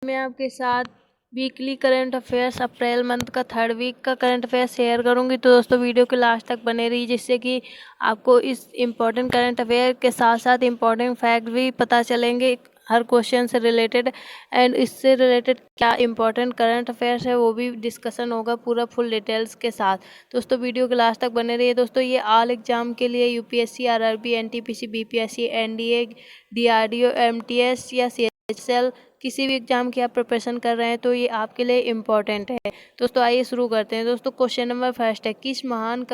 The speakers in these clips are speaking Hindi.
मैं आपके साथ weekly current affairs April month का 3rd वीक का करंट अफेयर्स शेयर करूंगी। तो दोस्तों वीडियो के लास्ट तक बने रहिए, जिससे कि आपको इस इम्पोर्टेंट करंट अफेयर के साथ साथ इम्पोर्टेंट फैक्ट भी पता चलेंगे हर क्वेश्चन से रिलेटेड। एंड इससे रिलेटेड क्या इम्पोर्टेंट करंट अफेयर्स है वो भी डिस्कशन होगा पूरा फुल डिटेल्स के साथ। दोस्तों वीडियो के लास्ट तक बने रहिए। दोस्तों ये ऑल एग्जाम के लिए UPSC, RRB, NTPC, BPSC, NDA, DRDO, MTS या सीएचएसएल किसी भी एग्जाम की आप प्रिपरेशन कर रहे हैं तो ये आपके लिए इम्पोर्टेंट है। दोस्तों आइए शुरू करते हैं। दोस्तों क्वेश्चन नंबर फर्स्ट है, किस महान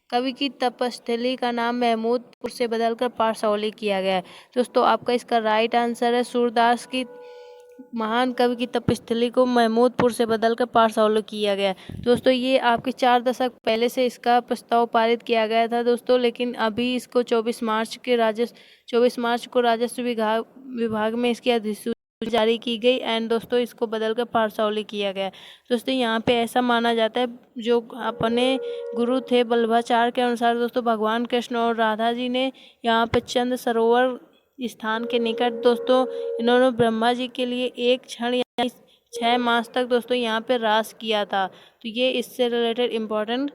कवि की तपस्थली का नाम महमूदपुर से बदलकर पारसौली किया गया है? दोस्तों आपका इसका राइट आंसर है सूरदास की महान कवि की तपस्थली को महमूदपुर से बदलकर पारसौली किया गया है। दोस्तों ये आपके 4 दशक पहले से इसका प्रस्ताव पारित किया गया था दोस्तों, लेकिन अभी इसको 24 मार्च को राजस्व विभाग में इसकी अधिसूचना जारी की गई एंड दोस्तों इसको बदलकर पारसौली किया गया। दोस्तों यहाँ पे ऐसा माना जाता है, जो अपने गुरु थे वल्लभाचार्य के अनुसार दोस्तों भगवान कृष्ण और राधा जी ने यहाँ पे चंद सरोवर स्थान के निकट दोस्तों इन्होंने ब्रह्मा जी के लिए एक क्षण यानी 6 मास तक दोस्तों यहाँ पे रास किया था। तो ये इससे रिलेटेड इम्पोर्टेंट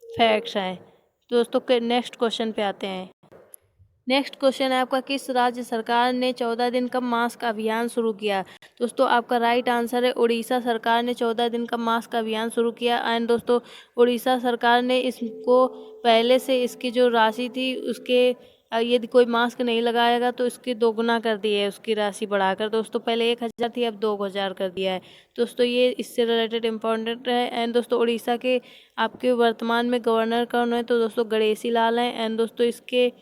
फैक्ट्स हैं। दोस्तों के नेक्स्ट क्वेश्चन पे आते हैं। नेक्स्ट क्वेश्चन है आपका, किस राज्य सरकार ने 14 दिन का मास्क अभियान शुरू किया? दोस्तों आपका राइट आंसर है उड़ीसा सरकार ने 14 दिन का मास्क अभियान शुरू किया। एंड दोस्तों उड़ीसा सरकार ने इसको पहले से इसकी जो राशि थी उसके यदि कोई मास्क नहीं लगाएगा तो इसकी दोगुना कर दी है, उसकी राशि बढ़ाकर। दोस्तों पहले 1000 थी, अब 2000 कर दिया है। दोस्तों ये इससे रिलेटेड इम्पोर्टेंट है। एंड दोस्तों उड़ीसा के आपके वर्तमान में गवर्नर कौन है? तो दोस्तों गणेशी लाल हैं। एंड दोस्तों इसके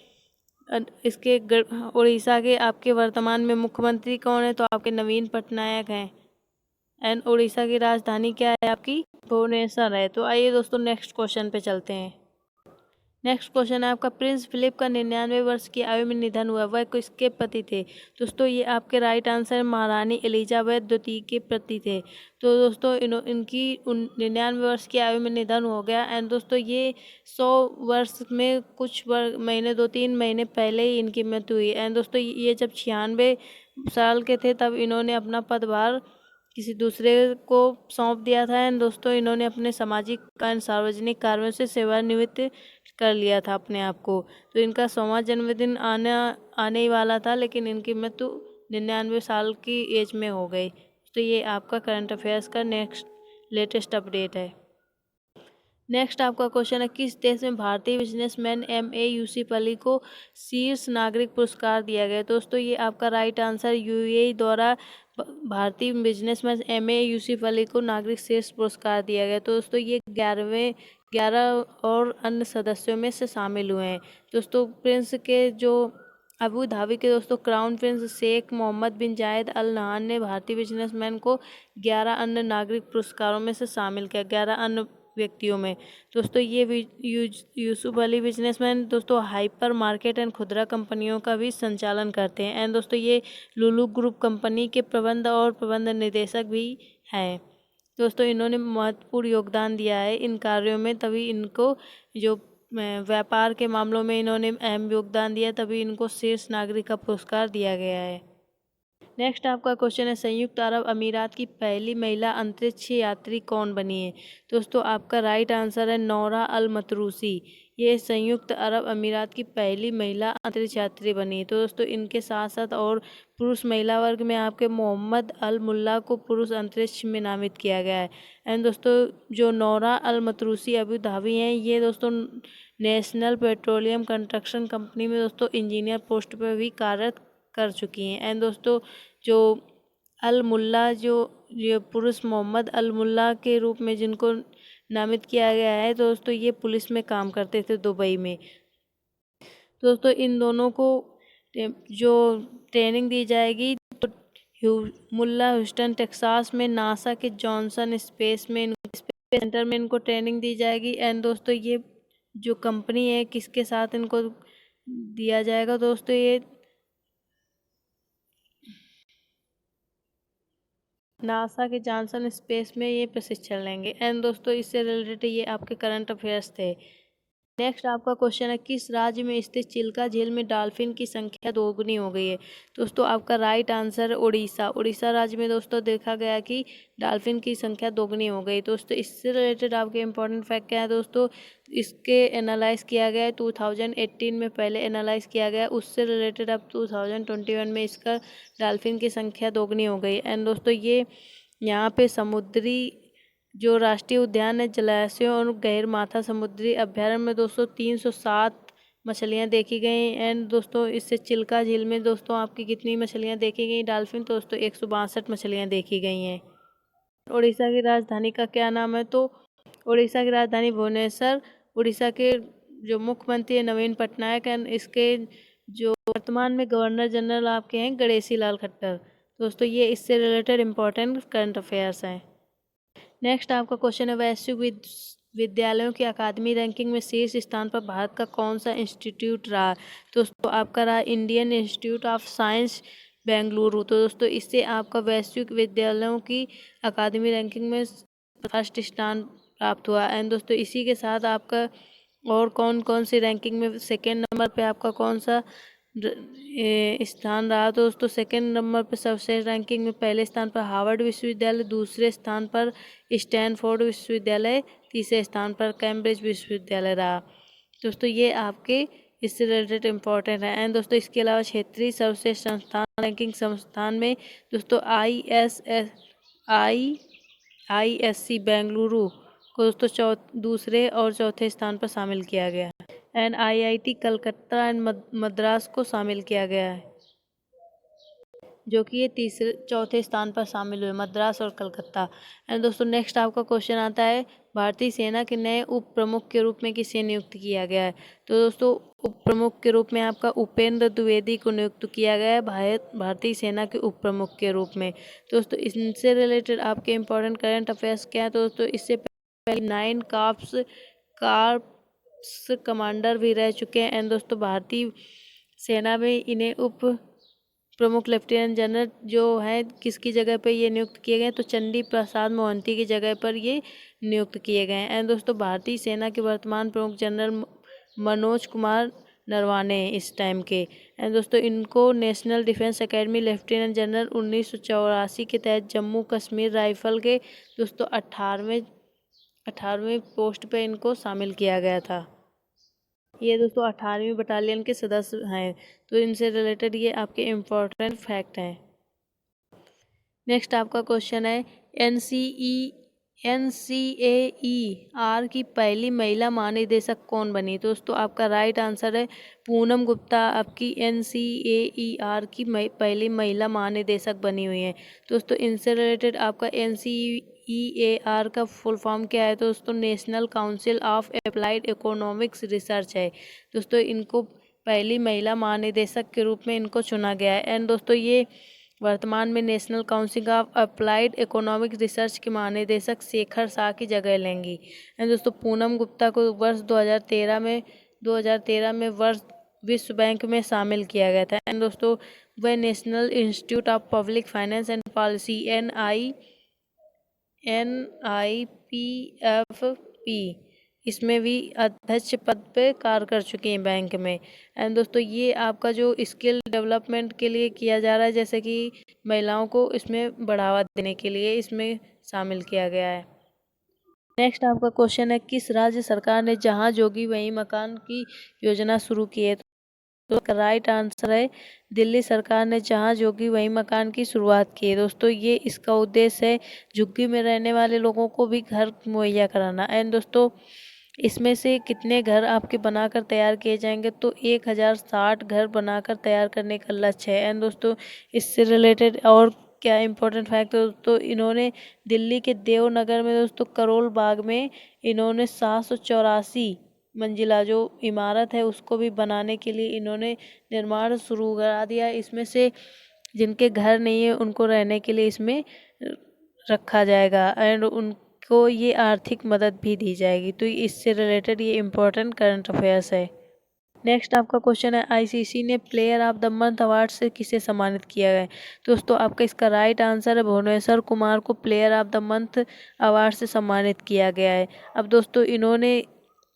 उड़ीसा के आपके वर्तमान में मुख्यमंत्री कौन है? तो आपके नवीन पटनायक हैं। एंड उड़ीसा की राजधानी क्या है? आपकी भुवनेश्वर है। तो आइए दोस्तों नेक्स्ट क्वेश्चन पे चलते हैं। नेक्स्ट क्वेश्चन है आपका, प्रिंस फिलिप का 99 वर्ष की आयु में निधन हुआ, वह किसके पति थे? दोस्तों ये आपके राइट आंसर महारानी एलिजाबेथ द्वितीय के पति थे। तो दोस्तों इनकी 99 वर्ष की आयु में निधन हो गया। एंड दोस्तों ये 100 वर्ष में कुछ महीने 2-3 महीने पहले ही इनकी मृत्यु हुई। एंड दोस्तों ये जब 96 साल के थे तब इन्होंने अपना पदभार किसी दूसरे को सौंप दिया था। एंड दोस्तों इन्होंने अपने सामाजिक एंड सार्वजनिक कार्यों से सेवानिवृत्त कर लिया था अपने आप को। तो इनका 100वां जन्मदिन आने ही वाला था, लेकिन इनकी मृत्यु 99 साल की एज में हो गई। तो ये आपका करंट अफेयर्स का नेक्स्ट लेटेस्ट अपडेट है। नेक्स्ट आपका क्वेश्चन है, किस देश में भारतीय बिजनेसमैन MA यूसुफ अली को शीर्ष नागरिक पुरस्कार दिया गया? दोस्तों ये आपका राइट आंसर UAE द्वारा भारतीय बिजनेसमैन MA यूसुफ अली को नागरिक शीर्ष पुरस्कार दिया गया। तो दोस्तों ये 11 और अन्य सदस्यों में से शामिल हुए हैं। दोस्तों प्रिंस के जो अबू धाबी के दोस्तों क्राउन प्रिंस शेख मोहम्मद बिन जायद अल नहान ने भारतीय बिजनेसमैन को 11 अन्य नागरिक पुरस्कारों में से शामिल किया, 11 अन्य व्यक्तियों में। दोस्तों ये यूसुफ अली बिजनेसमैन दोस्तों हाइपर मार्केट एंड खुदरा कंपनियों का भी संचालन करते हैं। एंड दोस्तों ये लुलु ग्रुप कंपनी के प्रबंध निदेशक भी हैं। दोस्तों इन्होंने महत्वपूर्ण योगदान दिया है इन कार्यों में, तभी इनको जो व्यापार के मामलों में इन्होंने अहम योगदान दिया, तभी इनको शीर्ष नागरिक का पुरस्कार दिया गया है। नेक्स्ट आपका क्वेश्चन है, संयुक्त अरब अमीरात की पहली महिला अंतरिक्ष यात्री कौन बनी है? दोस्तों आपका राइट आंसर है नौरा अल मतरूसी। ये संयुक्त अरब अमीरात की पहली महिला अंतरिक्ष यात्री बनी है। तो दोस्तों इनके साथ साथ और पुरुष महिला वर्ग में आपके मोहम्मद अल मुल्ला को पुरुष अंतरिक्ष में नामित किया गया है। एंड दोस्तों जो नौरा अल मतरूसी अबू धाबी हैं, ये दोस्तों नेशनल पेट्रोलियम कंस्ट्रक्शन कंपनी में दोस्तों इंजीनियर पोस्ट पर भी कार्यरत कर चुकी हैं। एंड दोस्तों जो अल मुल्ला जो ये पुरुष मोहम्मद अल मुल्ला के रूप में जिनको नामित किया गया है, दोस्तों ये पुलिस में काम करते थे दुबई में। दोस्तों इन दोनों को जो ट्रेनिंग दी जाएगी तो मुल्ला ह्यूस्टन टेक्सास में नासा के जॉनसन स्पेस सेंटर में इनको ट्रेनिंग दी जाएगी। एंड दोस्तों ये जो कंपनी है किसके साथ इनको दिया जाएगा? दोस्तों ये नासा के जॉनसन स्पेस में ये प्रशिक्षण लेंगे। एंड दोस्तों इससे रिलेटेड ये आपके करंट अफेयर्स थे। नेक्स्ट आपका क्वेश्चन है, किस राज्य में स्थित चिल्का झील में डॉल्फिन की संख्या दोगुनी हो गई है। दोस्तों आपका राइट आंसर है उड़ीसा। उड़ीसा राज्य में दोस्तों देखा गया कि डॉल्फिन की संख्या दोगुनी हो गई। दोस्तों इससे रिलेटेड आपके इंपॉर्टेंट फैक्ट क्या है दोस्तों, इसके एनालाइज किया गया है 2018 में, पहले एनालाइज किया गया, उससे रिलेटेड अब 2021 में इसका डॉल्फिन की संख्या दोगुनी हो गई। एंड दोस्तों ये यहाँ पे समुद्री जो राष्ट्रीय उद्यान है, जलाशयों और गहिरमाथा समुद्री अभ्यारण्य में दोस्तों 307 मछलियाँ देखी गई। एंड दोस्तों इससे चिल्का झील में दोस्तों आपकी कितनी मछलियाँ देखी गई डॉल्फिन, तो दोस्तों 162 मछलियाँ देखी गई हैं। उड़ीसा की राजधानी का क्या नाम है, तो उड़ीसा की राजधानी भुवनेश्वर। उड़ीसा के जो मुख्यमंत्री है नवीन पटनायक एंड इसके जो वर्तमान में गवर्नर जनरल आपके हैं गणेशी लाल खट्टर। दोस्तों ये इससे रिलेटेड इंपॉर्टेंट करंट अफेयर्स हैं। नेक्स्ट आपका क्वेश्चन है, वैश्विक विद्यालयों की अकादमी रैंकिंग में शीर्ष स्थान पर भारत का कौन सा इंस्टीट्यूट रहा। दोस्तों आपका रहा Indian institute of science Bengaluru. तो दोस्तों इससे आपका वैश्विक विद्यालयों की अकादमी रैंकिंग में फर्स्ट स्थान प्राप्त हुआ। एंड दोस्तों इसी के साथ आपका और कौन कौन सी रैंकिंग में सेकेंड नंबर पे आपका कौन सा स्थान रहा। तो दोस्तों सेकेंड नंबर पर सर्वश्रेष्ठ रैंकिंग में पहले स्थान पर हार्वर्ड विश्वविद्यालय, दूसरे स्थान पर स्टैनफोर्ड विश्वविद्यालय, तीसरे स्थान पर कैम्ब्रिज विश्वविद्यालय रहा। दोस्तों ये आपके इससे रिलेटेड इम्पोर्टेंट है। एंड दोस्तों इसके अलावा क्षेत्रीय सर्वश्रेष्ठ संस्थान रैंकिंग संस्थान में दोस्तों IISc बेंगलुरु को दोस्तों दूसरे और चौथे स्थान पर शामिल किया गया है। And IIT Calcutta and Madras को शामिल किया गया है, जो कि ये चौथे स्थान पर शामिल हुए, मद्रास और कलकत्ता। एंड दोस्तों नेक्स्ट आपका क्वेश्चन आता है, भारतीय सेना के नए उप प्रमुख के रूप में किसे नियुक्त किया गया है। तो दोस्तों उप प्रमुख के रूप में आपका उपेंद्र द्विवेदी को नियुक्त किया गया है भारतीय सेना के उप प्रमुख के रूप में। दोस्तों इनसे रिलेटेड आपके इंपॉर्टेंट करंट अफेयर्स क्या है। तो दोस्तों इससे पहले 9 कार्प्स कमांडर भी रह चुके हैं। एंड दोस्तों भारतीय सेना में इन्हें उप प्रमुख लेफ्टिनेंट जनरल जो है किसकी जगह पे ये नियुक्त किए गए, तो चंडी प्रसाद मोहंती की जगह पर ये नियुक्त किए गए हैं। एंड दोस्तों भारतीय सेना के वर्तमान प्रमुख जनरल मनोज कुमार नरवाने इस टाइम के। एंड दोस्तों इनको national defence academy lieutenant general 1984 के तहत जम्मू कश्मीर राइफल के दोस्तों 18वें पोस्ट पे इनको शामिल किया गया था। ये दोस्तों 18वीं बटालियन के सदस्य हैं। तो इनसे रिलेटेड ये आपके इम्पोर्टेंट फैक्ट हैं। नेक्स्ट आपका क्वेश्चन है, NCAER की पहली महिला महानिदेशक कौन बनी। दोस्तों आपका राइट आंसर है पूनम गुप्ता आपकी NCAER की पहली महिला महानिदेशक बनी हुई है। दोस्तों इनसे रिलेटेड आपका NCEAR का फुल फॉर्म क्या है। दोस्तों national council of applied economics research है। दोस्तों इनको पहली महिला महानिदेशक के रूप में इनको चुना गया है। एंड दोस्तों ये वर्तमान में national council of applied economic research के महानिदेशक शेखर शाह की जगह लेंगी। एंड दोस्तों पूनम गुप्ता को वर्ष 2013 में वर्ष विश्व बैंक में शामिल किया गया था। एंड दोस्तों वह national institute of public finance and policy NIPFP इसमें भी अध्यक्ष पद पे कार्य कर चुके हैं बैंक में। एंड दोस्तों ये आपका जो स्किल डेवलपमेंट के लिए किया जा रहा है, जैसे कि महिलाओं को इसमें बढ़ावा देने के लिए इसमें शामिल किया गया है। नेक्स्ट आपका क्वेश्चन है, किस राज्य सरकार ने जहां जोगी वहीं मकान की योजना शुरू की है। तो राइट आंसर है दिल्ली सरकार ने जहां जोगी वहीं मकान की शुरुआत की है। दोस्तों ये इसका उद्देश्य है झुग्गी में रहने वाले लोगों को भी घर मुहैया कराना। एंड दोस्तों इसमें से कितने घर आपके बनाकर तैयार किए जाएंगे, तो 1060 घर बनाकर तैयार करने का लक्ष्य है। एंड दोस्तों इससे रिलेटेड और क्या इंपॉर्टेंट फैक्ट है, दोस्तों इन्होंने दिल्ली के देवनगर में दोस्तों करोल बाग में इन्होंने 784 मंजिला जो इमारत है उसको भी बनाने के लिए इन्होंने निर्माण शुरू करा दिया। इसमें से जिनके घर नहीं है उनको रहने के लिए इसमें रखा जाएगा एंड उनको ये आर्थिक मदद भी दी जाएगी। तो इससे रिलेटेड ये इम्पोर्टेंट करंट अफेयर्स है। नेक्स्ट आपका क्वेश्चन है, ICC ने player of the month award से किसे सम्मानित किया है। दोस्तों आपका इसका राइट आंसर है भुवनेश्वर कुमार को player of the month award से सम्मानित किया गया है। अब दोस्तों इन्होंने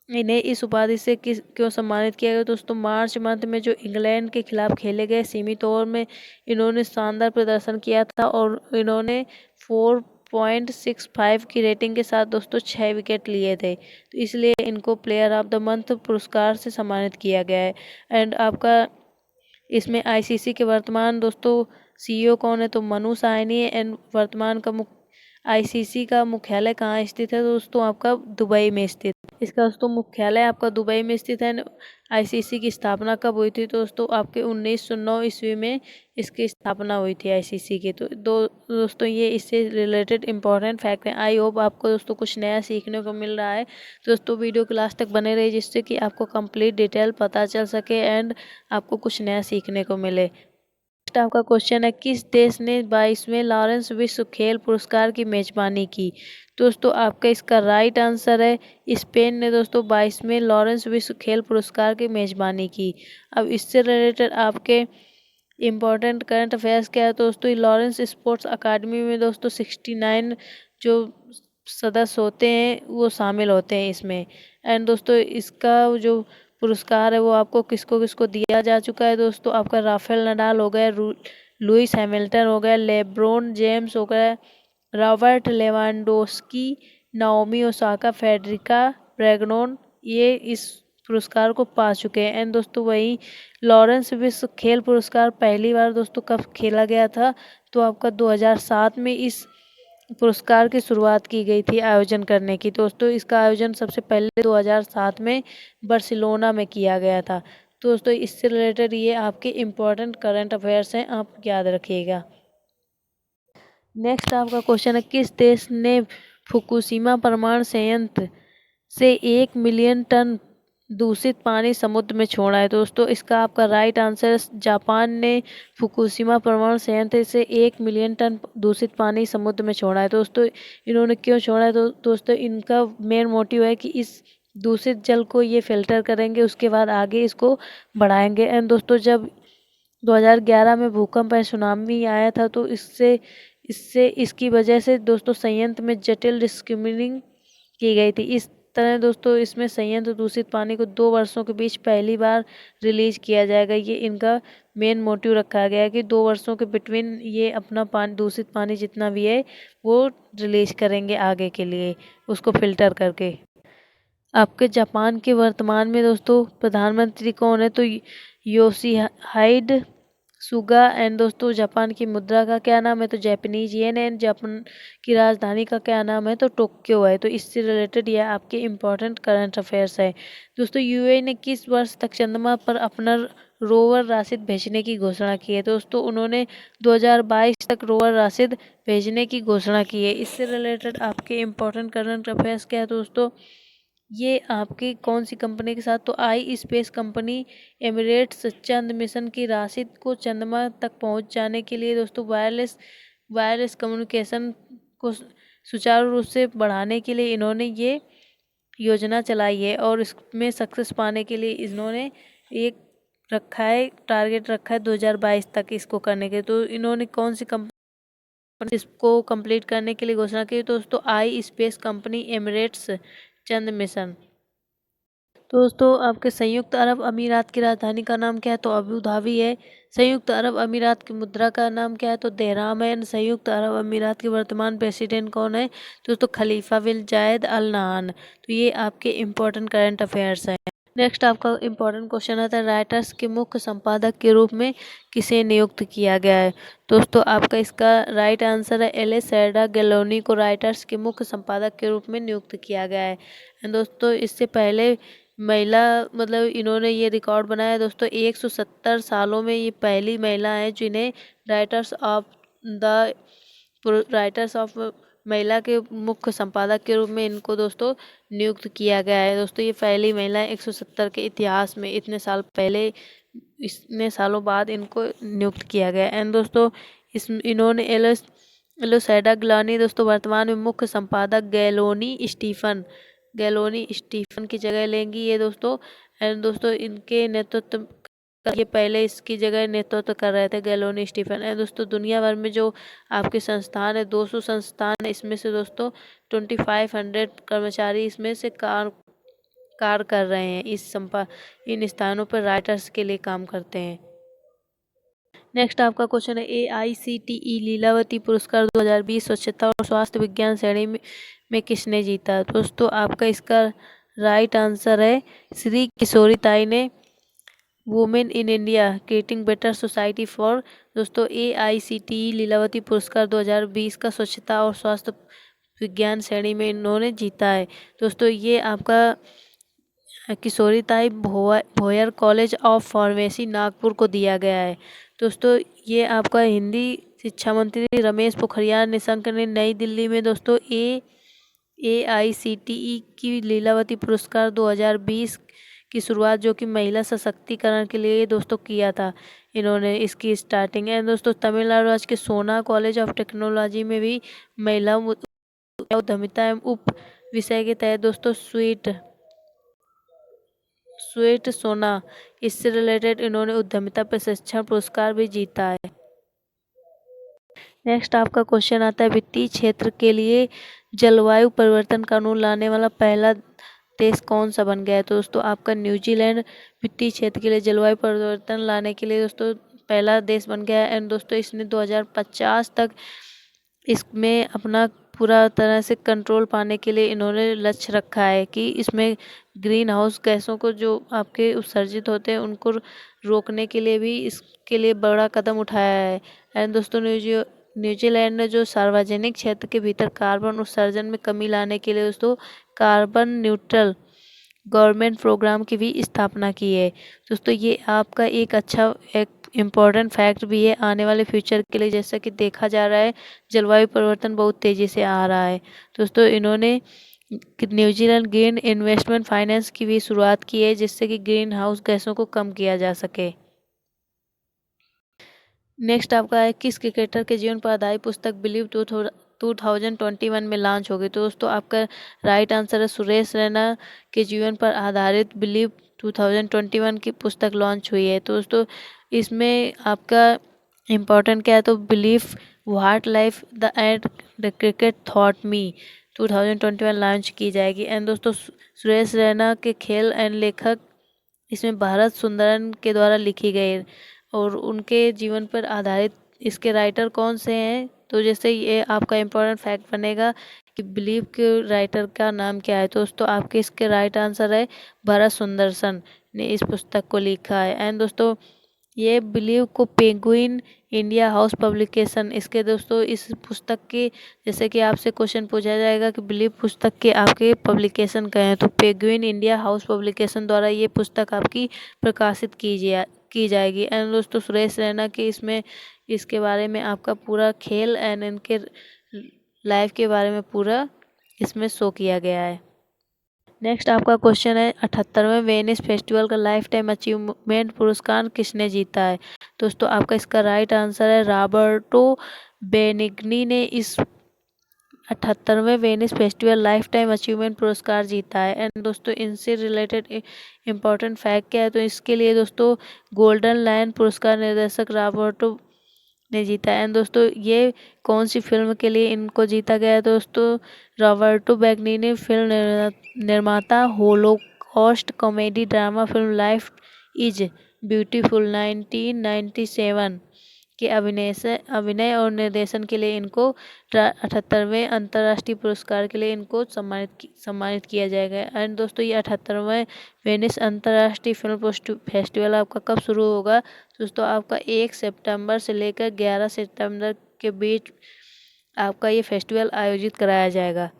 इन्हें इस उपाधि से किस क्यों सम्मानित किया गया दोस्तों? मार्च मंथ में जो इंग्लैंड के खिलाफ खेले गए सीमित ओवर में इन्होंने शानदार प्रदर्शन किया था और इन्होंने 4.65 की रेटिंग के साथ दोस्तों 6 विकेट लिए थे, तो इसलिए इनको प्लेयर ऑफ द मंथ पुरस्कार से सम्मानित किया गया है। एंड आपका इसमें आईसीसी के वर्तमान दोस्तों सीईओ कौन है? तो मनु साहनी है। एंड वर्तमान का आईसीसी का मुख्यालय कहाँ स्थित है दोस्तों? आपका दुबई में स्थित। इसका दोस्तों मुख्यालय आपका दुबई में स्थित है। आईसीसी की स्थापना कब हुई थी दोस्तों? आपके 1909 ईस्वी में इसकी स्थापना हुई थी आईसीसी की। तो दोस्तों ये इससे रिलेटेड इंपॉर्टेंट फैक्ट है। आई होप आपको दोस्तों कुछ नया सीखने को मिल रहा है। दोस्तों वीडियो के लास्ट तक बने रहिए जिससे कि आपको कंप्लीट डिटेल पता चल सके एंड आपको कुछ नया सीखने को मिले। नेक्स्ट आपका क्वेश्चन है, किस देश ने 22वें लॉरेंस विश्व खेल पुरस्कार की मेजबानी की? दोस्तों आपका इसका राइट आंसर है स्पेन ने दोस्तों 22वें लॉरेंस विश्व खेल पुरस्कार की मेजबानी की। अब इससे रिलेटेड आपके इम्पोर्टेंट करंट अफेयर्स क्या है दोस्तों? लॉरेंस स्पोर्ट्स अकादमी में दोस्तों 69 जो सदस्य होते हैं वो शामिल होते हैं इसमें। एंड दोस्तों इसका जो पुरस्कार है वो आपको किसको किसको दिया जा चुका है दोस्तों? आपका राफेल नडाल हो गया, लुइस हैमिल्टन हो गया, लेब्रोन जेम्स हो गया, Robert Lewandowski, Naomi Osaka, Federica ब्रैगनोन, ये इस पुरस्कार को पा चुके हैं। एंड दोस्तों वही लॉरेंस विश्व खेल पुरस्कार पहली बार दोस्तों कब खेला गया था? तो आपका 2007 में इस पुरस्कार की शुरुआत की गई थी आयोजन करने की। दोस्तों इसका आयोजन सबसे पहले 2007 में बार्सिलोना में किया गया था। दोस्तों इससे रिलेटेड ये आपके इम्पोर्टेंट करंट अफेयर्स हैं, आप याद रखिएगा। नेक्स्ट आपका क्वेश्चन है, किस देश ने फुकुशिमा परमाणु संयंत्र से 1 मिलियन टन दूषित पानी समुद्र में छोड़ा है? दोस्तों इसका आपका राइट आंसर है जापान ने फुकुशिमा परमाणु संयंत्र से 1 मिलियन टन दूषित पानी समुद्र में छोड़ा है। दोस्तों इन्होंने क्यों छोड़ा है? तो दोस्तों इनका मेन मोटिव है कि इस दूषित जल को ये फिल्टर करेंगे, उसके बाद आगे इसको बढ़ाएंगे। एंड दोस्तों जब 2011 में भूकंप या सुनामी आया था तो इससे इससे इसकी वजह से दोस्तों संयंत्र में जटिल डिस्कमिनिंग की गई थी। इस तरह दोस्तों इसमें संयंत्र दूषित पानी को 2 वर्षों के बीच पहली बार रिलीज किया जाएगा। ये इनका मेन मोटिव रखा गया है कि 2 वर्षों के बिटवीन ये अपना पानी दूषित पानी जितना भी है वो रिलीज करेंगे आगे के लिए उसको फिल्टर करके। आपके जापान के वर्तमान में दोस्तों प्रधानमंत्री कौन है? तो योशिहाइड सुगा। एंड दोस्तों जापान की मुद्रा का क्या नाम है? तो जापानीज येन। एंड जापान की राजधानी का क्या नाम है? तो टोक्यो है। तो इससे रिलेटेड यह आपके इम्पोर्टेंट करंट अफेयर्स है। दोस्तों यूएई ने किस वर्ष तक चंद्रमा पर अपना रोवर राशिद भेजने की घोषणा की है? दोस्तों उन्होंने 2022 तक रोवर राशिद भेजने की घोषणा की है। इससे रिलेटेड आपके इम्पोर्टेंट करंट अफेयर्स क्या है दोस्तों? ये आपकी कौन सी कंपनी के साथ? तो आई स्पेस कंपनी एमिरेट्स चंद्र मिशन की राशिद को चंद्रमा तक पहुंच जाने के लिए दोस्तों वायरलेस कम्युनिकेशन को सुचारू रूप से बढ़ाने के लिए इन्होंने ये योजना चलाई है और इसमें सक्सेस पाने के लिए इन्होंने एक टारगेट रखा है 2022 तक इसको करने के। तो इन्होंने कौन सी कंपनी इसको कंप्लीट करने के लिए घोषणा की? दोस्तों आई स्पेस कंपनी एमिरेट्स चंद्र मिशन। तो दोस्तों आपके संयुक्त अरब अमीरात की राजधानी का नाम क्या है? तो अबू धाबी है। संयुक्त अरब अमीरात की मुद्रा का नाम क्या है? तो दिरहम है। संयुक्त अरब अमीरात के वर्तमान प्रेसिडेंट कौन है? दोस्तों खलीफा बिन जायद अल नहान। तो ये आपके इम्पोर्टेंट करंट अफेयर्स हैं। नेक्स्ट आपका इम्पोर्टेंट क्वेश्चन आता है, राइटर्स के मुख्य संपादक के रूप में किसे नियुक्त किया गया है? दोस्तों आपका इसका राइट आंसर है एलेसैंड्रा गैलोनी को राइटर्स के मुख्य संपादक के रूप में नियुक्त किया गया है। दोस्तों इससे पहले महिला इन्होंने ये रिकॉर्ड बनाया है दोस्तों। 170 सालों में ये पहली महिला है जिन्हें राइटर्स ऑफ महिला के मुख्य संपादक के रूप में इनको दोस्तों नियुक्त किया गया है। दोस्तों ये पहली महिला 170 के इतिहास में इतने साल पहले इतने सालों बाद इनको नियुक्त किया गया। एंड दोस्तों इन्होंने एलेसैंड्रा गैलोनी दोस्तों वर्तमान में मुख्य संपादक गैलोनी स्टीफन की जगह लेंगी ये दोस्तों। एंड दोस्तों इनके नेतृत्व ये पहले इसकी जगह नेतृत्व कर रहे थे गैलोनी स्टीफन। एंड दोस्तों दुनिया भर में जो आपके संस्थान है 200 संस्थान है, इसमें से दोस्तों 2500 कर्मचारी इसमें से कार्य कर रहे हैं। इन स्थानों पर राइटर्स के लिए काम करते हैं। नेक्स्ट आपका क्वेश्चन है AICTE लीलावती पुरस्कार 2020 स्वच्छता और स्वास्थ्य विज्ञान श्रेणी में किसने जीता। दोस्तों आपका इसका राइट आंसर है श्री किशोरी ताई ने। Women in India creating better society for. दोस्तों AICTE लीलावती पुरस्कार 2020 का स्वच्छता और स्वास्थ्य विज्ञान श्रेणी में इन्होंने जीता है। दोस्तों ये आपका किशोरी ताई Bhoyar college of pharmacy Nagpur को दिया गया है। दोस्तों ये आपका हिंदी शिक्षा मंत्री रमेश पोखरियाल निशंक ने नई दिल्ली में दोस्तों AICTE की लीलावती पुरस्कार 2020 की शुरुआत जो कि महिला सशक्तिकरण के लिए दोस्तों किया था, इन्होंने इसकी स्टार्टिंग। एंड दोस्तों तमिलनाडु राज्य के सोना कॉलेज ऑफ टेक्नोलॉजी में भी महिला उद्यमिता एवं उप विषय के तहत दोस्तों स्वीट सोना इससे रिलेटेड इन्होंने उद्यमिता प्रशिक्षण पुरस्कार भी जीता है। नेक्स्ट आपका क्वेश्चन आता है वित्तीय क्षेत्र के लिए जलवायु परिवर्तन कानून लाने वाला पहला देश कौन सा बन गया है। तो दोस्तों आपका न्यूजीलैंड वित्तीय क्षेत्र के लिए जलवायु परिवर्तन लाने के लिए दोस्तों पहला देश बन गया है। एंड दोस्तों इसने 2050 तक इसमें अपना पूरा तरह से कंट्रोल पाने के लिए इन्होंने लक्ष्य रखा है कि इसमें ग्रीन हाउस गैसों को जो आपके उत्सर्जित होते हैं उनको रोकने के लिए भी इसके लिए बड़ा कदम उठाया है। एंड दोस्तों न्यूजीलैंड ने जो सार्वजनिक क्षेत्र के भीतर कार्बन उत्सर्जन में कमी लाने के लिए दोस्तों कार्बन न्यूट्रल गवर्नमेंट प्रोग्राम की भी स्थापना की है। दोस्तों ये आपका एक इम्पॉर्टेंट फैक्ट भी है आने वाले फ्यूचर के लिए, जैसा कि देखा जा रहा है जलवायु परिवर्तन बहुत तेज़ी से आ रहा है। दोस्तों इन्होंने न्यूजीलैंड ग्रीन इन्वेस्टमेंट फाइनेंस की भी शुरुआत की है जिससे कि ग्रीन हाउस गैसों को कम किया जा सके। नेक्स्ट आपका है किस क्रिकेटर के जीवन पर आधारित पुस्तक बिलीव 2021 में लॉन्च होगी। तो दोस्तों आपका राइट आंसर है सुरेश रैना के जीवन पर आधारित बिलीव 2021 की पुस्तक लॉन्च हुई है। तो दोस्तों इसमें आपका इम्पोर्टेंट क्या है, तो believe what life the end the cricket thought me 2021 launch की जाएगी। एंड दोस्तों सुरेश रैना के खेल एंड लेखक इसमें भारत सुंदरन के द्वारा लिखी गई और उनके जीवन पर आधारित इसके राइटर कौन से हैं। तो जैसे ये आपका इम्पोर्टेंट फैक्ट बनेगा कि बिलीव के राइटर का नाम क्या है। तो दोस्तों आपके इसके राइट आंसर है भारत सुंदरसन ने इस पुस्तक को लिखा है। एंड दोस्तों ये बिलीव को पेंगुइन इंडिया हाउस पब्लिकेशन इसके दोस्तों इस पुस्तक के जैसे कि आपसे क्वेश्चन पूछा जाएगा कि बिलीव पुस्तक के आपके पब्लिकेशन कहे हैं, तो पेंगुइन इंडिया हाउस पब्लिकेशन द्वारा ये पुस्तक आपकी प्रकाशित की जाएगी। एंड दोस्तों सुरेश रैना के इसमें इसके बारे में आपका पूरा खेल एंड इनके लाइफ के बारे में पूरा इसमें शो किया गया है। नेक्स्ट आपका क्वेश्चन है 78वें वेनिस फेस्टिवल का लाइफ टाइम अचीवमेंट पुरस्कार किसने जीता है। दोस्तों आपका इसका राइट आंसर है रॉबर्टो बेनिग्नी ने इस 78वें Venice festival lifetime achievement पुरस्कार जीता है। एंड दोस्तों इनसे रिलेटेड इम्पोर्टेंट फैक्ट क्या है, तो इसके लिए दोस्तों गोल्डन लायन पुरस्कार निर्देशक रॉबर्टो ने जीता है। एंड दोस्तों ये कौन सी फिल्म के लिए इनको जीता गया है। दोस्तों रॉबर्टो बेनिग्नी ने फिल्म निर्माता Holocaust comedy drama film life is beautiful 1997 के अभिनय और निर्देशन के लिए इनको 78वें अंतर्राष्ट्रीय पुरस्कार के लिए इनको सम्मानित किया जाएगा। एंड दोस्तों ये 78वें वेनिस अंतर्राष्ट्रीय फिल्म फेस्टिवल आपका कब शुरू होगा। दोस्तों आपका 1 सितंबर से लेकर 11 सितंबर के बीच आपका ये फेस्टिवल आयोजित कराया जाएगा।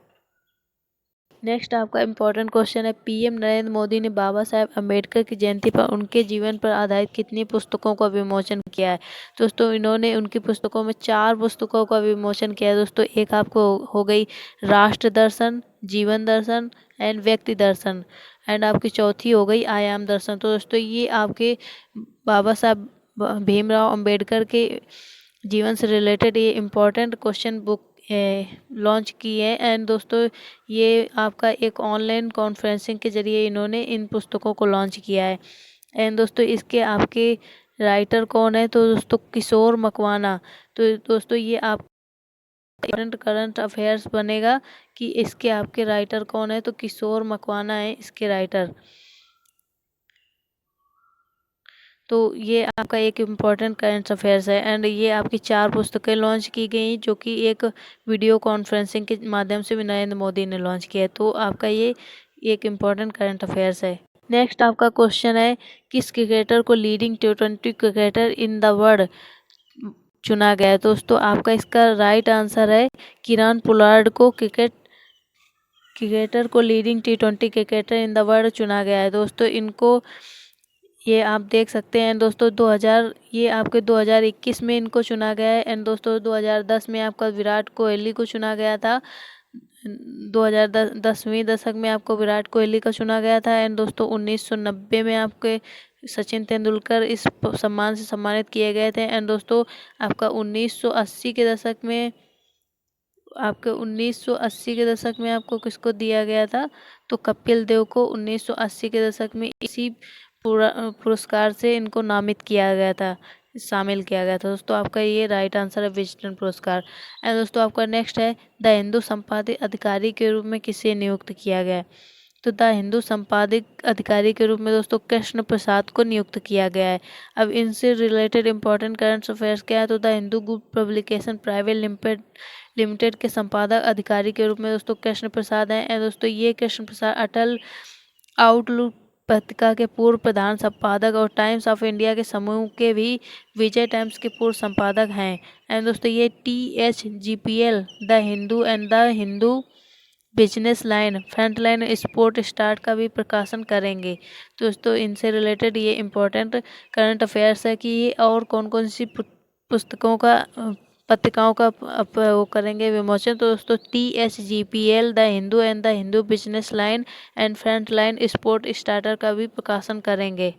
नेक्स्ट आपका इम्पोर्टेंट क्वेश्चन है PM नरेंद्र मोदी ने बाबा साहेब अम्बेडकर की जयंती पर उनके जीवन पर आधारित कितनी पुस्तकों का विमोचन किया है। दोस्तों इन्होंने उनकी पुस्तकों में 4 पुस्तकों का विमोचन किया है। दोस्तों एक आपको हो गई राष्ट्र दर्शन, जीवन दर्शन एंड व्यक्ति दर्शन, एंड आपकी चौथी हो गई आयाम दर्शन। तो दोस्तों ये आपके बाबा साहब भीमराव अम्बेडकर के जीवन से रिलेटेड ये इम्पोर्टेंट क्वेश्चन बुक लॉन्च की है। एंड दोस्तों ये आपका एक ऑनलाइन कॉन्फ्रेंसिंग के जरिए इन्होंने इन पुस्तकों को लॉन्च किया है। एंड दोस्तों इसके आपके राइटर कौन है, तो दोस्तों किशोर मकवाना। तो दोस्तों ये आप करंट अफेयर्स बनेगा कि इसके आपके राइटर कौन है, तो किशोर मकवाना है इसके राइटर। तो ये आपका एक इम्पॉर्टेंट करंट अफेयर्स है। एंड ये आपकी 4 पुस्तकें लॉन्च की गई जो कि एक वीडियो कॉन्फ्रेंसिंग के माध्यम से भी नरेंद्र मोदी ने लॉन्च किया है। तो आपका ये एक इम्पॉर्टेंट करंट अफेयर्स है। नेक्स्ट आपका क्वेश्चन है, किस क्रिकेटर को leading T20 cricketer in the world चुना गया है। दोस्तों आपका इसका राइट आंसर है किरण पोलार्ड को क्रिकेटर को leading T20 cricketer in the world चुना गया है। दोस्तों इनको ये आप देख सकते हैं दोस्तों 2000 ये आपके 2021 में इनको चुना गया है। एंड दोस्तों 2010 में आपका विराट कोहली को चुना गया था। 2010वीं दशक में आपको विराट कोहली का चुना गया था। एंड दोस्तों 1990 में आपके सचिन तेंदुलकर इस सम्मान से सम्मानित किए गए थे। एंड दोस्तों आपका 1980 के दशक में आपको किसको दिया गया था, तो कपिल देव को 1980 के दशक में इसी पुरस्कार से इनको नामित किया गया था, शामिल किया गया था। दोस्तों आपका ये राइट आंसर है विजडन पुरस्कार। एंड दोस्तों आपका नेक्स्ट है, द हिंदू संपादित अधिकारी के रूप में किसे नियुक्त किया गया है। तो द हिंदू संपादित अधिकारी के रूप में दोस्तों कृष्ण प्रसाद को नियुक्त किया गया है। अब इनसे रिलेटेड इंपॉर्टेंट करंट अफेयर्स क्या है, तो the Hindu group publication private limited के संपादक अधिकारी के रूप में दोस्तों कृष्ण प्रसाद हैं। एंड दोस्तों ये कृष्ण प्रसाद अटल आउटलुक पत्रिका के पूर्व प्रधान संपादक और टाइम्स ऑफ इंडिया के समूह के भी विजय टाइम्स के पूर्व संपादक हैं। एंड दोस्तों ये THGPL the Hindu and the Hindu business line frontline sport start का भी प्रकाशन करेंगे। तो दोस्तों इनसे रिलेटेड ये इम्पोर्टेंट करंट अफेयर्स है कि ये और कौन कौन सी पुस्तकों का पत्रिकाओं का वो करेंगे विमोचन। तो दोस्तों THGPL the Hindu and the Hindu business line and front line sport starter का भी प्रकाशन करेंगे।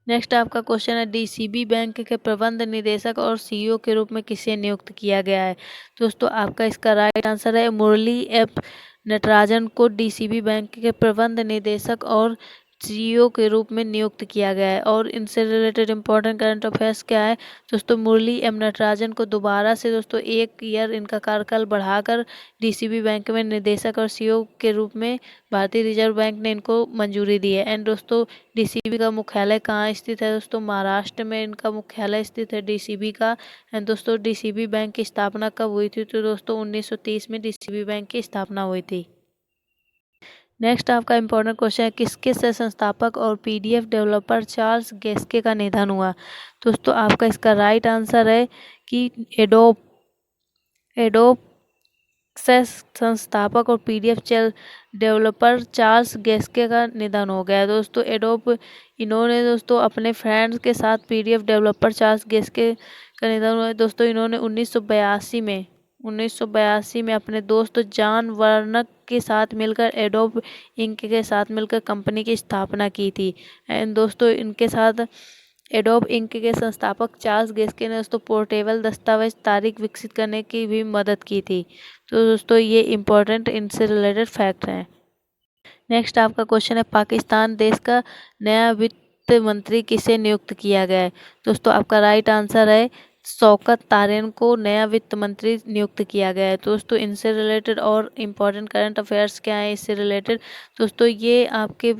नेक्स्ट आपका क्वेश्चन है, DCB बैंक के प्रबंध निदेशक और CEO के रूप में किसे नियुक्त किया गया है। दोस्तों आपका इसका राइट आंसर है मुरली एफ नटराजन को DCB बैंक के प्रबंध निदेशक और CEO के रूप में नियुक्त किया गया है। और इनसे रिलेटेड इंपॉर्टेंट करंट अफेयर्स क्या है, दोस्तों मुरली एम नटराजन को दोबारा से दोस्तों 1 ईयर इनका कार्यकाल बढ़ाकर DCB बैंक में निदेशक और CEO के रूप में भारतीय रिजर्व बैंक ने इनको मंजूरी दी है। एंड दोस्तों DCB का मुख्यालय कहाँ स्थित है, दोस्तों महाराष्ट्र में इनका मुख्यालय स्थित है DCB का। एंड दोस्तों DCB बैंक की स्थापना कब हुई थी, तो दोस्तों 1930 में DCB बैंक की स्थापना हुई थी। नेक्स्ट आपका इम्पोर्टेंट क्वेश्चन है, किसके से संस्थापक और PDF डेवलपर चार्ल्स गेस्के का निधन हुआ। दोस्तों आपका इसका राइट आंसर है कि एडोब से संस्थापक और PDF डेवलपर चार्ल्स गेस्के का निधन हो गया। दोस्तों एडोब इन्होंने दोस्तों अपने फ्रेंड्स के साथ PDF डेवलपर चार्ल्स गेस्के का निधन हुआ। दोस्तों इन्होंने 1982 में अपने दोस्त जॉन वर्नक के साथ मिलकर एडोब इंक के साथ मिलकर कंपनी की स्थापना की थी। एंड दोस्तों इनके साथ एडोब इंक के संस्थापक चार्ल्स गेस्के ने दोस्तों पोर्टेबल दस्तावेज तारीख विकसित करने की भी मदद की थी। तो दोस्तों ये इम्पोर्टेंट इनसे रिलेटेड फैक्ट हैं। नेक्स्ट आपका क्वेश्चन है, पाकिस्तान देश का नया वित्त मंत्री किसे नियुक्त किया गया है। दोस्तों आपका राइट आंसर है शौकत तारेन को नया वित्त मंत्री नियुक्त किया गया है। दोस्तों इनसे रिलेटेड और इम्पोर्टेंट करंट अफेयर्स क्या है इससे रिलेटेड, दोस्तों ये आपके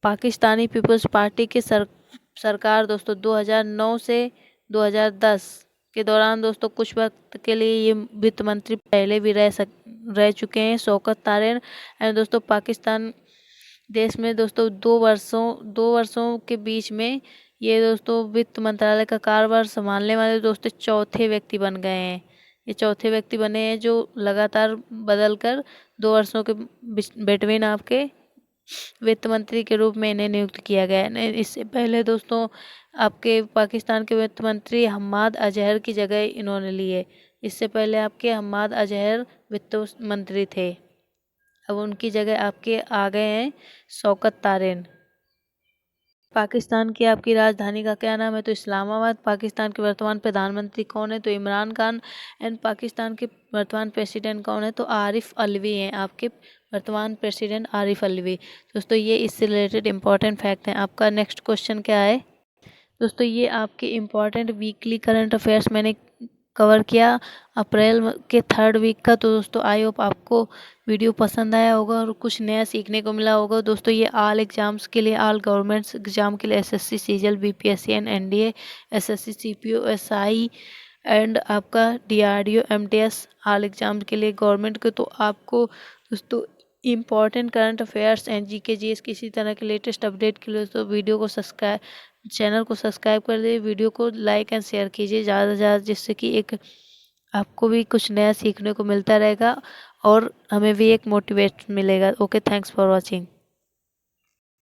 पाकिस्तानी पीपल्स पार्टी के सरकार दोस्तों 2009 से 2010 के दौरान दोस्तों कुछ वक्त के लिए ये वित्त मंत्री पहले भी रह चुके हैं शौकत तारेन। एंड दोस्तों पाकिस्तान देश में दोस्तों 2 वर्षों के बीच में ये दोस्तों वित्त मंत्रालय का कार्यभार संभालने वाले दोस्तों चौथे व्यक्ति बन गए हैं। ये चौथे व्यक्ति बने हैं जो लगातार बदल कर 2 वर्षों के बिटवीन आपके वित्त मंत्री के रूप में इन्हें नियुक्त किया गया है। इससे पहले दोस्तों आपके पाकिस्तान के वित्त मंत्री हम्माद अजहर की जगह इन्होंने ली है। इससे पहले आपके हम्माद अजहर वित्त मंत्री थे, अब उनकी जगह आपके आ गए हैं शौकत तारेन। पाकिस्तान की आपकी राजधानी का क्या नाम है, तो इस्लामाबाद। पाकिस्तान के वर्तमान प्रधानमंत्री कौन है, तो इमरान खान। एंड पाकिस्तान के वर्तमान प्रेसिडेंट कौन है, तो आरिफ अलवी हैं आपके वर्तमान प्रेसिडेंट आरिफ अलवी। दोस्तों ये इससे रिलेटेड इंपॉर्टेंट फैक्ट हैं। आपका नेक्स्ट क्वेश्चन क्या है, दोस्तों ये आपके इम्पॉर्टेंट वीकली करंट अफेयर्स मैंने कवर किया अप्रैल के 3rd वीक का। तो दोस्तों आई होप आपको वीडियो पसंद आया होगा और कुछ नया सीखने को मिला होगा। दोस्तों ये ऑल एग्जाम्स के लिए, ऑल गवर्नमेंट्स एग्जाम के लिए, SSC, CGL, BPSC and NDA, SSC, CPO, SI and आपका डीआरडीओ, एमटीएस, ऑल एग्जाम के लिए गवर्नमेंट के। तो आपको दोस्तों important current affairs and GK GS किसी तरह के लेटेस्ट अपडेट के लिए तो चैनल को सब्सक्राइब कर दीजिए, वीडियो को लाइक एंड शेयर कीजिए ज़्यादा से ज़्यादा, जिससे कि एक आपको भी कुछ नया सीखने को मिलता रहेगा और हमें भी एक मोटिवेट मिलेगा। Okay, thanks for watching.